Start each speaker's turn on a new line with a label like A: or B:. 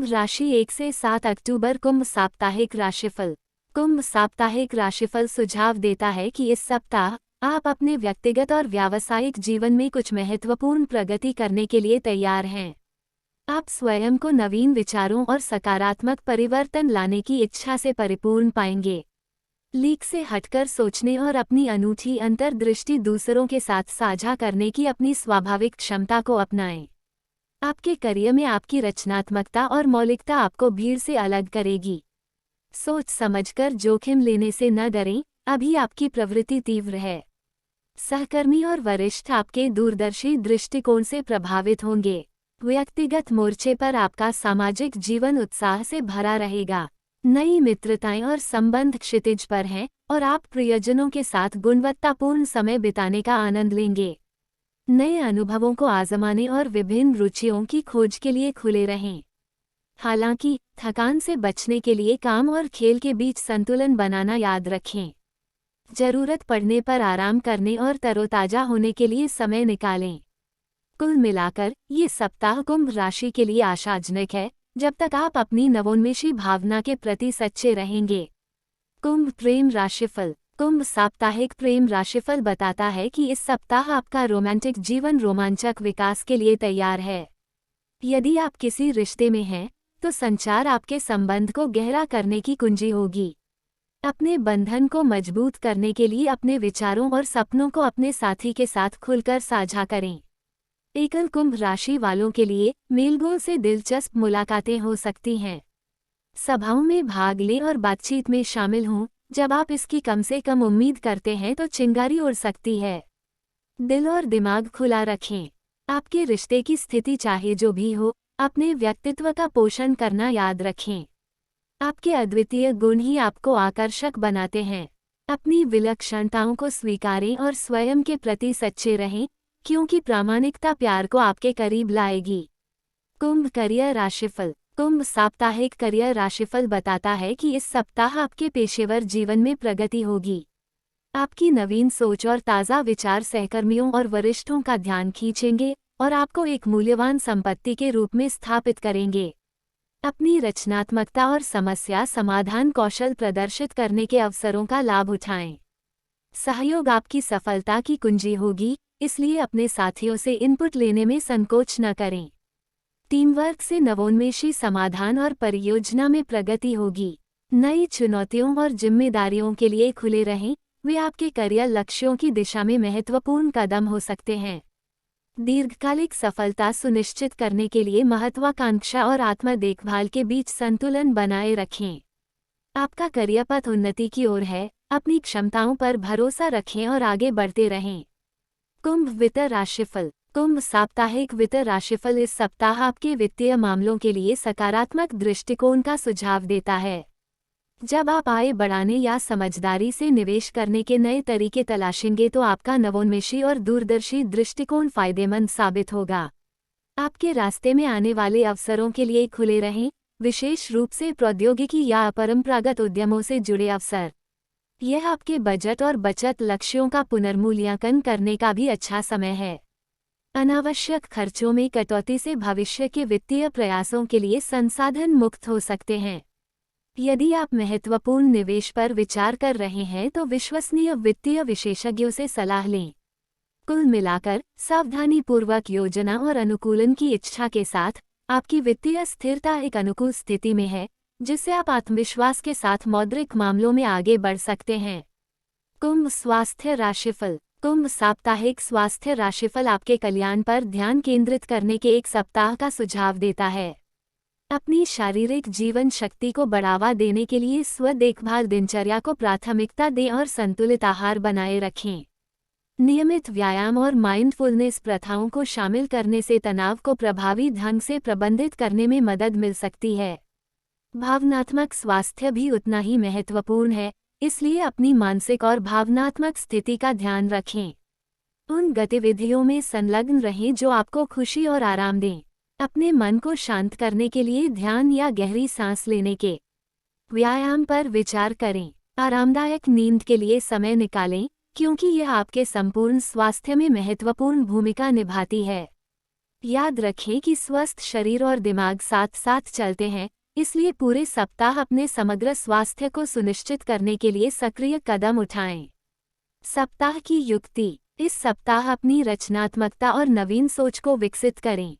A: कुंभ राशि 1 से 7 अक्टूबर। कुंभ साप्ताहिक राशिफल। कुंभ साप्ताहिक राशिफल सुझाव देता है कि इस सप्ताह आप अपने व्यक्तिगत और व्यावसायिक जीवन में कुछ महत्वपूर्ण प्रगति करने के लिए तैयार हैं। आप स्वयं को नवीन विचारों और सकारात्मक परिवर्तन लाने की इच्छा से परिपूर्ण पाएंगे। लीक से हटकर सोचने और अपनी अनूठी अंतर्दृष्टि दूसरों के साथ साझा करने की अपनी स्वाभाविक क्षमता को अपनाएं। आपके करियर में आपकी रचनात्मकता और मौलिकता आपको भीड़ से अलग करेगी। सोच समझकर जोखिम लेने से न डरें, अभी आपकी प्रवृत्ति तीव्र है। सहकर्मी और वरिष्ठ आपके दूरदर्शी दृष्टिकोण से प्रभावित होंगे। व्यक्तिगत मोर्चे पर आपका सामाजिक जीवन उत्साह से भरा रहेगा। नई मित्रताएं और संबंध क्षितिज पर हैं और आप प्रियजनों के साथ गुणवत्तापूर्ण समय बिताने का आनंद लेंगे। नए अनुभवों को आजमाने और विभिन्न रुचियों की खोज के लिए खुले रहें। हालांकि थकान से बचने के लिए काम और खेल के बीच संतुलन बनाना याद रखें। जरूरत पड़ने पर आराम करने और तरोताजा होने के लिए समय निकालें। कुल मिलाकर ये सप्ताह कुंभ राशि के लिए आशाजनक है, जब तक आप अपनी नवोन्मेषी भावना के प्रति सच्चे रहेंगे। कुंभ प्रेम राशिफल। कुंभ साप्ताहिक प्रेम राशिफल बताता है कि इस सप्ताह आपका रोमांटिक जीवन रोमांचक विकास के लिए तैयार है। यदि आप किसी रिश्ते में हैं, तो संचार आपके संबंध को गहरा करने की कुंजी होगी। अपने बंधन को मजबूत करने के लिए अपने विचारों और सपनों को अपने साथी के साथ खुलकर साझा करें। एकल कुंभ राशि वालों के लिए मेलगोल से दिलचस्प मुलाकातें हो सकती हैं। सभाओं में भाग लें और बातचीत में शामिल हों। जब आप इसकी कम से कम उम्मीद करते हैं तो चिंगारी उड़ सकती है। दिल और दिमाग खुला रखें। आपके रिश्ते की स्थिति चाहे जो भी हो, अपने व्यक्तित्व का पोषण करना याद रखें। आपके अद्वितीय गुण ही आपको आकर्षक बनाते हैं। अपनी विलक्षणताओं को स्वीकारें और स्वयं के प्रति सच्चे रहें, क्योंकि प्रामाणिकता प्यार को आपके करीब लाएगी। कुंभ करियर राशिफल। कुंभ साप्ताहिक करियर राशिफल बताता है कि इस सप्ताह आपके पेशेवर जीवन में प्रगति होगी। आपकी नवीन सोच और ताज़ा विचार सहकर्मियों और वरिष्ठों का ध्यान खींचेंगे और आपको एक मूल्यवान संपत्ति के रूप में स्थापित करेंगे। अपनी रचनात्मकता और समस्या समाधान कौशल प्रदर्शित करने के अवसरों का लाभ उठाएं। सहयोग आपकी सफलता की कुंजी होगी, इसलिए अपने साथियों से इनपुट लेने में संकोच न करें। टीम वर्क से नवोन्मेषी समाधान और परियोजना में प्रगति होगी। नई चुनौतियों और जिम्मेदारियों के लिए खुले रहें, वे आपके करियर लक्ष्यों की दिशा में महत्वपूर्ण कदम हो सकते हैं। दीर्घकालिक सफलता सुनिश्चित करने के लिए महत्वाकांक्षा और आत्म देखभाल के बीच संतुलन बनाए रखें। आपका करियर पथ उन्नति की ओर है, अपनी क्षमताओं पर भरोसा रखें और आगे बढ़ते रहें। कुंभ वित्त राशिफल। कुंभ साप्ताहिक वित्त राशिफल इस सप्ताह आपके वित्तीय मामलों के लिए सकारात्मक दृष्टिकोण का सुझाव देता है। जब आप आय बढ़ाने या समझदारी से निवेश करने के नए तरीके तलाशेंगे तो आपका नवोन्मेषी और दूरदर्शी दृष्टिकोण फायदेमंद साबित होगा। आपके रास्ते में आने वाले अवसरों के लिए खुले रहें, विशेष रूप से प्रौद्योगिकी या अपरंपरागत उद्यमों से जुड़े अवसर। यह आपके बजट और बचत लक्ष्यों का पुनर्मूल्यांकन करने का भी अच्छा समय है। अनावश्यक खर्चों में कटौती से भविष्य के वित्तीय प्रयासों के लिए संसाधन मुक्त हो सकते हैं। यदि आप महत्वपूर्ण निवेश पर विचार कर रहे हैं तो विश्वसनीय वित्तीय विशेषज्ञों से सलाह लें। कुल मिलाकर सावधानीपूर्वक योजना और अनुकूलन की इच्छा के साथ आपकी वित्तीय स्थिरता एक अनुकूल स्थिति में है, जिससे आप आत्मविश्वास के साथ मौद्रिक मामलों में आगे बढ़ सकते हैं। कुंभ स्वास्थ्य राशिफल। कुंभ साप्ताहिक स्वास्थ्य राशिफल आपके कल्याण पर ध्यान केंद्रित करने के एक सप्ताह का सुझाव देता है। अपनी शारीरिक जीवन शक्ति को बढ़ावा देने के लिए स्व देखभाल दिनचर्या को प्राथमिकता दें और संतुलित आहार बनाए रखें। नियमित व्यायाम और माइंडफुलनेस प्रथाओं को शामिल करने से तनाव को प्रभावी ढंग से प्रबंधित करने में मदद मिल सकती है। भावनात्मक स्वास्थ्य भी उतना ही महत्वपूर्ण है, इसलिए अपनी मानसिक और भावनात्मक स्थिति का ध्यान रखें। उन गतिविधियों में संलग्न रहें जो आपको खुशी और आराम दें। अपने मन को शांत करने के लिए ध्यान या गहरी सांस लेने के व्यायाम पर विचार करें। आरामदायक नींद के लिए समय निकालें, क्योंकि यह आपके संपूर्ण स्वास्थ्य में महत्वपूर्ण भूमिका निभाती है। याद रखें कि स्वस्थ शरीर और दिमाग साथ साथ चलते हैं, इसलिए पूरे सप्ताह अपने समग्र स्वास्थ्य को सुनिश्चित करने के लिए सक्रिय कदम उठाएं। सप्ताह की युक्ति। इस सप्ताह अपनी रचनात्मकता और नवीन सोच को विकसित करें।